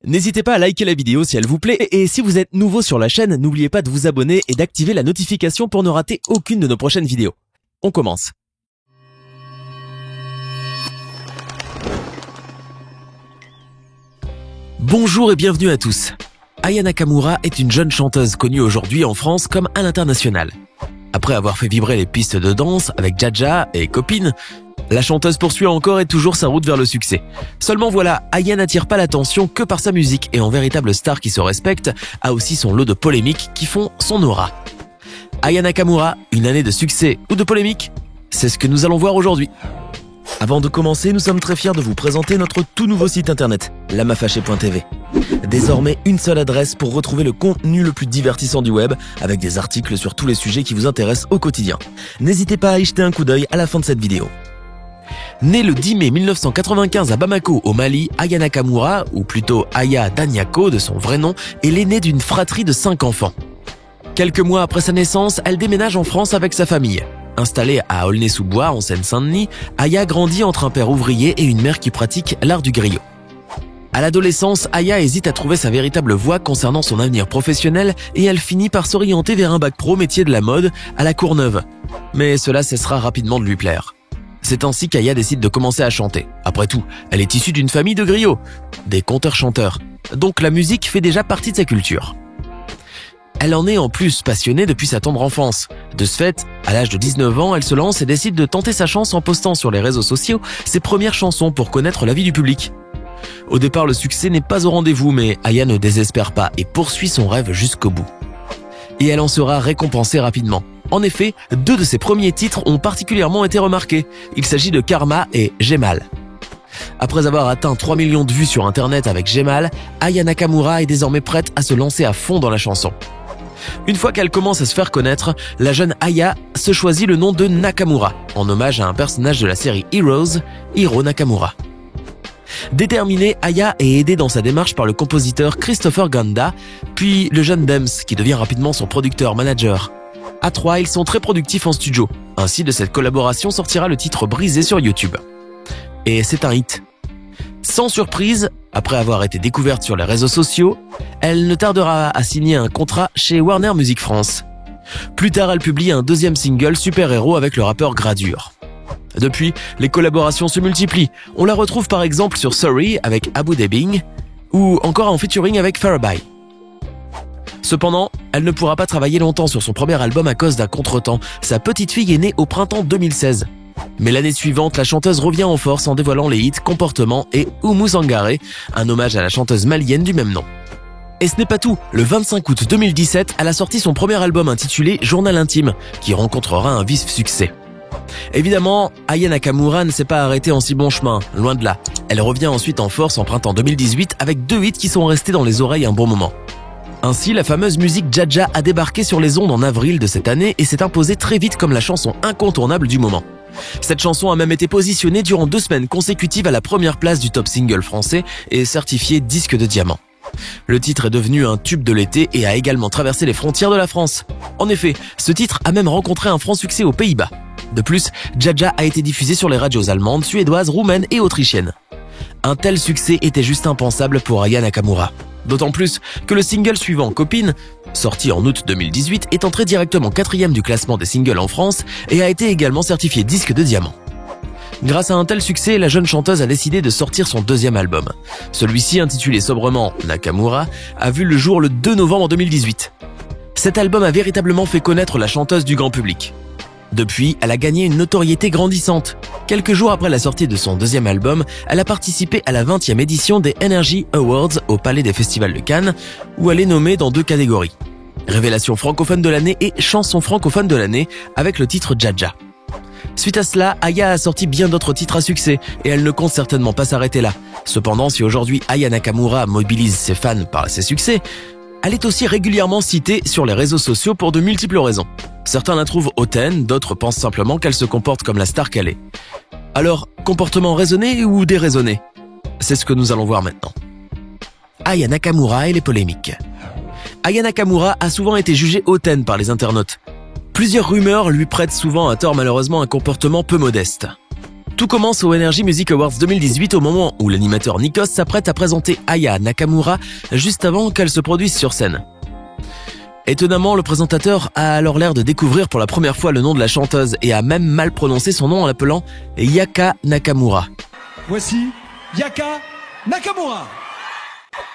N'hésitez pas à liker la vidéo si elle vous plaît et si vous êtes nouveau sur la chaîne, n'oubliez pas de vous abonner et d'activer la notification pour ne rater aucune de nos prochaines vidéos. On commence. Bonjour et bienvenue à tous. Aya Nakamura est une jeune chanteuse connue aujourd'hui en France comme à l'international. Après avoir fait vibrer les pistes de danse avec Jaja et Copine, la chanteuse poursuit encore et toujours sa route vers le succès. Seulement voilà, Aya n'attire pas l'attention que par sa musique et en véritable star qui se respecte, a aussi son lot de polémiques qui font son aura. Aya Nakamura, une année de succès ou de polémique? C'est ce que nous allons voir aujourd'hui. Avant de commencer, nous sommes très fiers de vous présenter notre tout nouveau site internet, lamafaché.tv. Désormais, une seule adresse pour retrouver le contenu le plus divertissant du web, avec des articles sur tous les sujets qui vous intéressent au quotidien. N'hésitez pas à y jeter un coup d'œil à la fin de cette vidéo. Née le 10 mai 1995 à Bamako, au Mali, Aya Nakamura, ou plutôt Aya Danyako de son vrai nom, est l'aînée d'une fratrie de 5 enfants. Quelques mois après sa naissance, elle déménage en France avec sa famille. Installée à Aulnay-sous-Bois, en Seine-Saint-Denis, Aya grandit entre un père ouvrier et une mère qui pratique l'art du griot. À l'adolescence, Aya hésite à trouver sa véritable voie concernant son avenir professionnel et elle finit par s'orienter vers un bac pro métier de la mode à la Courneuve. Mais cela cessera rapidement de lui plaire. C'est ainsi qu'Aya décide de commencer à chanter. Après tout, elle est issue d'une famille de griots, des conteurs-chanteurs. Donc la musique fait déjà partie de sa culture. Elle en est en plus passionnée depuis sa tendre enfance. De ce fait, à l'âge de 19 ans, elle se lance et décide de tenter sa chance en postant sur les réseaux sociaux ses premières chansons pour connaître l'avis du public. Au départ, le succès n'est pas au rendez-vous, mais Aya ne désespère pas et poursuit son rêve jusqu'au bout. Et elle en sera récompensée rapidement. En effet, 2 de ses premiers titres ont particulièrement été remarqués. Il s'agit de Karma et J'ai mal. Après avoir atteint 3 millions de vues sur internet avec J'ai mal, Aya Nakamura est désormais prête à se lancer à fond dans la chanson. Une fois qu'elle commence à se faire connaître, la jeune Aya se choisit le nom de Nakamura, en hommage à un personnage de la série Heroes, Hiro Nakamura. Déterminée, Aya est aidée dans sa démarche par le compositeur Christopher Ganda, puis le jeune Dems qui devient rapidement son producteur-manager. À 3, ils sont très productifs en studio. Ainsi, de cette collaboration sortira le titre Brisé sur YouTube. Et c'est un hit. Sans surprise, après avoir été découverte sur les réseaux sociaux, elle ne tardera à signer un contrat chez Warner Music France. Plus tard, elle publie un 2e single Super Héros avec le rappeur Gradure. Depuis, les collaborations se multiplient. On la retrouve par exemple sur Sorry avec Abu Debing ou encore en featuring avec Farabay. Cependant, elle ne pourra pas travailler longtemps sur son premier album à cause d'un contretemps. Sa petite fille est née au printemps 2016. Mais l'année suivante, la chanteuse revient en force en dévoilant les hits Comportement et Oumou Sangaré, un hommage à la chanteuse malienne du même nom. Et ce n'est pas tout, le 25 août 2017, elle a sorti son premier album intitulé Journal intime, qui rencontrera un vif succès. Évidemment, Aya Nakamura ne s'est pas arrêtée en si bon chemin, loin de là. Elle revient ensuite en force en printemps 2018 avec 2 hits qui sont restés dans les oreilles un bon moment. Ainsi, la fameuse musique Jaja a débarqué sur les ondes en avril de cette année et s'est imposée très vite comme la chanson incontournable du moment. Cette chanson a même été positionnée durant 2 semaines consécutives à la première place du top single français et certifiée disque de diamant. Le titre est devenu un tube de l'été et a également traversé les frontières de la France. En effet, ce titre a même rencontré un franc succès aux Pays-Bas. De plus, Jaja a été diffusé sur les radios allemandes, suédoises, roumaines et autrichiennes. Un tel succès était juste impensable pour Aya Nakamura. D'autant plus que le single suivant, Copine, sorti en août 2018, est entré directement 4e du classement des singles en France et a été également certifié disque de diamant. Grâce à un tel succès, la jeune chanteuse a décidé de sortir son 2e album. Celui-ci, intitulé sobrement Nakamura, a vu le jour le 2 novembre 2018. Cet album a véritablement fait connaître la chanteuse du grand public. Depuis, elle a gagné une notoriété grandissante. Quelques jours après la sortie de son 2e album, elle a participé à la 20e édition des Energy Awards au Palais des Festivals de Cannes, où elle est nommée dans 2 catégories. Révélation francophone de l'année et chanson francophone de l'année, avec le titre Jaja. Suite à cela, Aya a sorti bien d'autres titres à succès, et elle ne compte certainement pas s'arrêter là. Cependant, si aujourd'hui Aya Nakamura mobilise ses fans par ses succès, elle est aussi régulièrement citée sur les réseaux sociaux pour de multiples raisons. Certains la trouvent hautaine, d'autres pensent simplement qu'elle se comporte comme la star qu'elle est. Alors, comportement raisonné ou déraisonné? C'est ce que nous allons voir maintenant. Aya Nakamura et les polémiques. Aya Nakamura a souvent été jugée hautaine par les internautes. Plusieurs rumeurs lui prêtent souvent à tort malheureusement un comportement peu modeste. Tout commence au Energy Music Awards 2018 au moment où l'animateur Nikos s'apprête à présenter Aya Nakamura juste avant qu'elle se produise sur scène. Étonnamment, le présentateur a alors l'air de découvrir pour la première fois le nom de la chanteuse et a même mal prononcé son nom en l'appelant Yaka Nakamura. Voici Yaka Nakamura.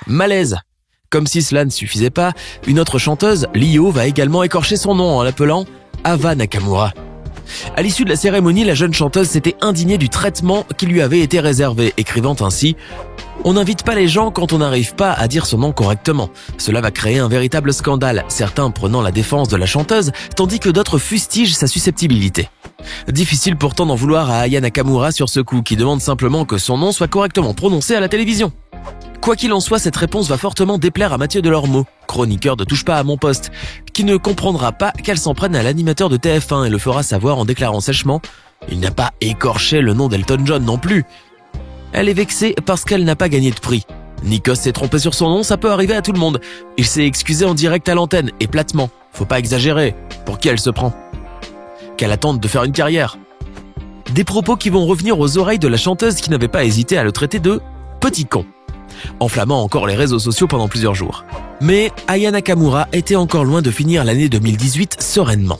Malaise. Comme si cela ne suffisait pas, une autre chanteuse, Lio, va également écorcher son nom en l'appelant Ava Nakamura. À l'issue de la cérémonie, la jeune chanteuse s'était indignée du traitement qui lui avait été réservé, écrivant ainsi « On n'invite pas les gens quand on n'arrive pas à dire son nom correctement. Cela va créer un véritable scandale, certains prenant la défense de la chanteuse, tandis que d'autres fustigent sa susceptibilité. » Difficile pourtant d'en vouloir à Aya Nakamura sur ce coup, qui demande simplement que son nom soit correctement prononcé à la télévision. Quoi qu'il en soit, cette réponse va fortement déplaire à Mathieu Delormeau, chroniqueur de Touche pas à mon poste, qui ne comprendra pas qu'elle s'en prenne à l'animateur de TF1 et le fera savoir en déclarant sèchement « Il n'a pas écorché le nom d'Elton John non plus ». Elle est vexée parce qu'elle n'a pas gagné de prix. Nikos s'est trompé sur son nom, ça peut arriver à tout le monde. Il s'est excusé en direct à l'antenne et platement. Faut pas exagérer. Pour qui elle se prend ? Qu'elle attende de faire une carrière. Des propos qui vont revenir aux oreilles de la chanteuse qui n'avait pas hésité à le traiter de « petit con », enflammant encore les réseaux sociaux pendant plusieurs jours. Mais Aya Nakamura était encore loin de finir l'année 2018 sereinement.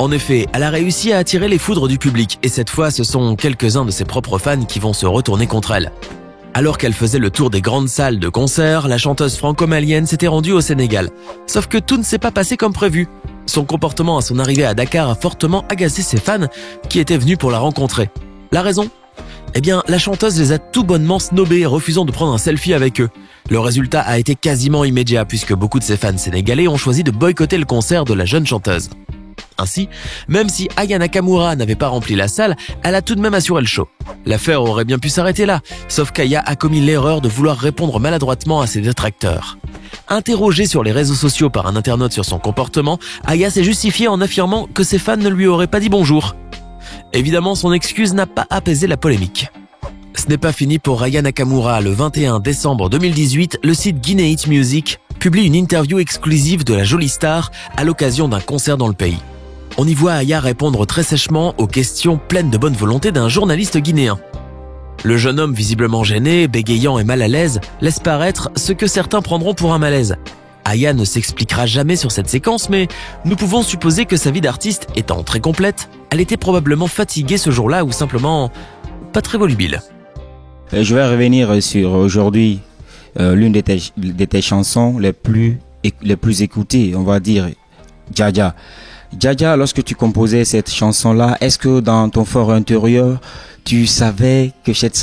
En effet, elle a réussi à attirer les foudres du public et cette fois, ce sont quelques-uns de ses propres fans qui vont se retourner contre elle. Alors qu'elle faisait le tour des grandes salles de concert, la chanteuse franco-malienne s'était rendue au Sénégal. Sauf que tout ne s'est pas passé comme prévu. Son comportement à son arrivée à Dakar a fortement agacé ses fans qui étaient venus pour la rencontrer. La raison ? Eh bien, la chanteuse les a tout bonnement snobés, refusant de prendre un selfie avec eux. Le résultat a été quasiment immédiat puisque beaucoup de ses fans sénégalais ont choisi de boycotter le concert de la jeune chanteuse. Ainsi, même si Aya Nakamura n'avait pas rempli la salle, elle a tout de même assuré le show. L'affaire aurait bien pu s'arrêter là, sauf qu'Aya a commis l'erreur de vouloir répondre maladroitement à ses détracteurs. Interrogée sur les réseaux sociaux par un internaute sur son comportement, Aya s'est justifiée en affirmant que ses fans ne lui auraient pas dit bonjour. Évidemment, son excuse n'a pas apaisé la polémique. Ce n'est pas fini pour Aya Nakamura. Le 21 décembre 2018, le site Guinea Music publie une interview exclusive de la jolie star à l'occasion d'un concert dans le pays. On y voit Aya répondre très sèchement aux questions pleines de bonne volonté d'un journaliste guinéen. Le jeune homme visiblement gêné, bégayant et mal à l'aise, laisse paraître ce que certains prendront pour un malaise. Aya ne s'expliquera jamais sur cette séquence, mais nous pouvons supposer que sa vie d'artiste étant très complète, elle était probablement fatiguée ce jour-là ou simplement pas très volubile. Je vais revenir sur aujourd'hui l'une de tes chansons les plus écoutées, on va dire, Dja. Dja, lorsque tu composais cette chanson-là, est-ce que dans ton fort intérieur, tu savais que cette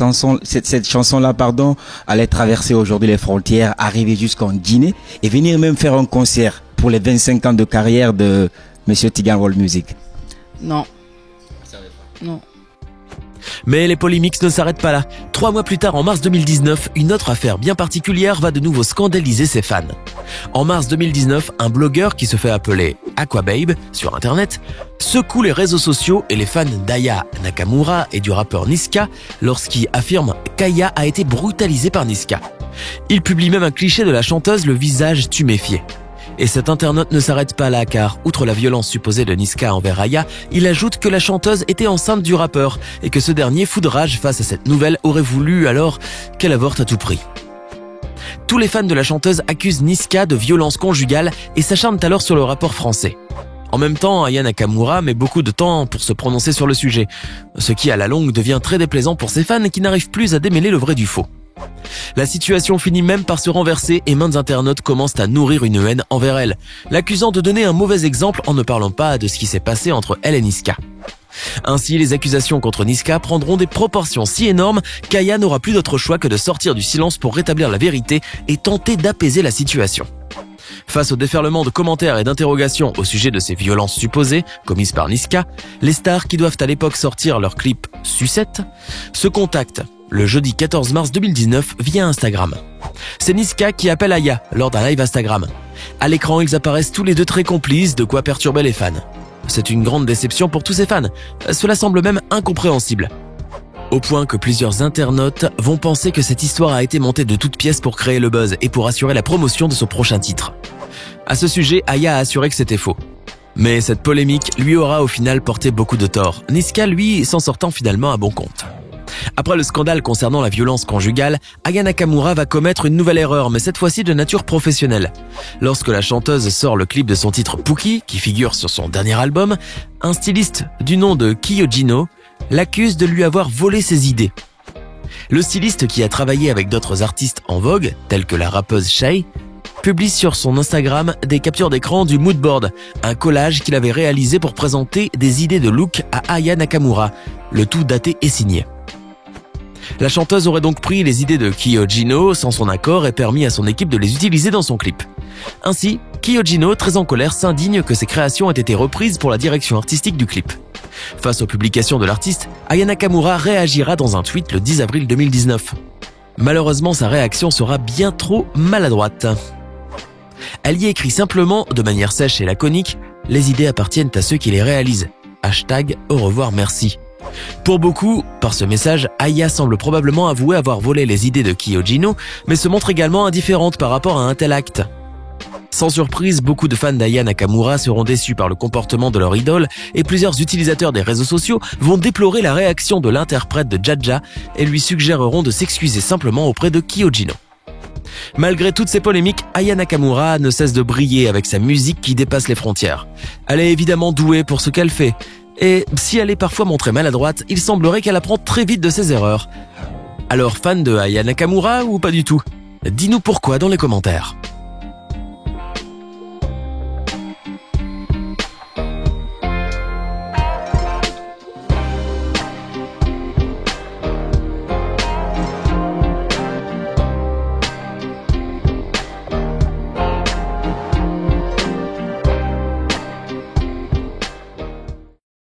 chanson-là, allait traverser aujourd'hui les frontières, arriver jusqu'en Guinée et venir même faire un concert pour les 25 ans de carrière de Monsieur Tigan World Music? Non. Non. Mais les polémiques ne s'arrêtent pas là. 3 mois plus tard, en mars 2019, une autre affaire bien particulière va de nouveau scandaliser ses fans. En mars 2019, un blogueur qui se fait appeler Aquababe sur internet secoue les réseaux sociaux et les fans d'Aya Nakamura et du rappeur Niska lorsqu'il affirme qu'Aya a été brutalisée par Niska. Il publie même un cliché de la chanteuse, le visage tuméfié. Et cet internaute ne s'arrête pas là car, outre la violence supposée de Niska envers Aya, il ajoute que la chanteuse était enceinte du rappeur et que ce dernier, fou de rage face à cette nouvelle, aurait voulu alors qu'elle avorte à tout prix. Tous les fans de la chanteuse accusent Niska de violence conjugale et s'acharnent alors sur le rapport français. En même temps, Aya Nakamura met beaucoup de temps pour se prononcer sur le sujet, ce qui à la longue devient très déplaisant pour ses fans qui n'arrivent plus à démêler le vrai du faux. La situation finit même par se renverser et maintes internautes commencent à nourrir une haine envers elle, l'accusant de donner un mauvais exemple en ne parlant pas de ce qui s'est passé entre elle et Niska. Ainsi, les accusations contre Niska prendront des proportions si énormes qu'Aya n'aura plus d'autre choix que de sortir du silence pour rétablir la vérité et tenter d'apaiser la situation. Face au déferlement de commentaires et d'interrogations au sujet de ces violences supposées commises par Niska, les stars qui doivent à l'époque sortir leur clip « Sucette » se contactent le jeudi 14 mars 2019 via Instagram. C'est Niska qui appelle Aya lors d'un live Instagram. À l'écran, ils apparaissent tous les deux très complices, de quoi perturber les fans. C'est une grande déception pour tous ces fans. Cela semble même incompréhensible. Au point que plusieurs internautes vont penser que cette histoire a été montée de toutes pièces pour créer le buzz et pour assurer la promotion de son prochain titre. À ce sujet, Aya a assuré que c'était faux. Mais cette polémique lui aura au final porté beaucoup de tort, Niska lui s'en sortant finalement à bon compte. Après le scandale concernant la violence conjugale, Aya Nakamura va commettre une nouvelle erreur, mais cette fois-ci de nature professionnelle. Lorsque la chanteuse sort le clip de son titre Pookie, qui figure sur son dernier album, un styliste du nom de Kyojino l'accuse de lui avoir volé ses idées. Le styliste, qui a travaillé avec d'autres artistes en vogue, tels que la rappeuse Shay, publie sur son Instagram des captures d'écran du mood board, un collage qu'il avait réalisé pour présenter des idées de look à Aya Nakamura, le tout daté et signé. La chanteuse aurait donc pris les idées de Kyojino sans son accord et permis à son équipe de les utiliser dans son clip. Ainsi, Kyojino, très en colère, s'indigne que ses créations aient été reprises pour la direction artistique du clip. Face aux publications de l'artiste, Aya Nakamura réagira dans un tweet le 10 avril 2019. Malheureusement, sa réaction sera bien trop maladroite. Elle y écrit simplement, de manière sèche et laconique, « Les idées appartiennent à ceux qui les réalisent. # au revoir merci ». Pour beaucoup, par ce message, Aya semble probablement avouer avoir volé les idées de Kyojino, mais se montre également indifférente par rapport à un tel acte. Sans surprise, beaucoup de fans d'Aya Nakamura seront déçus par le comportement de leur idole et plusieurs utilisateurs des réseaux sociaux vont déplorer la réaction de l'interprète de Jaja et lui suggéreront de s'excuser simplement auprès de Kyojino. Malgré toutes ces polémiques, Aya Nakamura ne cesse de briller avec sa musique qui dépasse les frontières. Elle est évidemment douée pour ce qu'elle fait. Et si elle est parfois montrée maladroite, il semblerait qu'elle apprend très vite de ses erreurs. Alors fan de Aya Nakamura ou pas du tout? Dis-nous pourquoi dans les commentaires.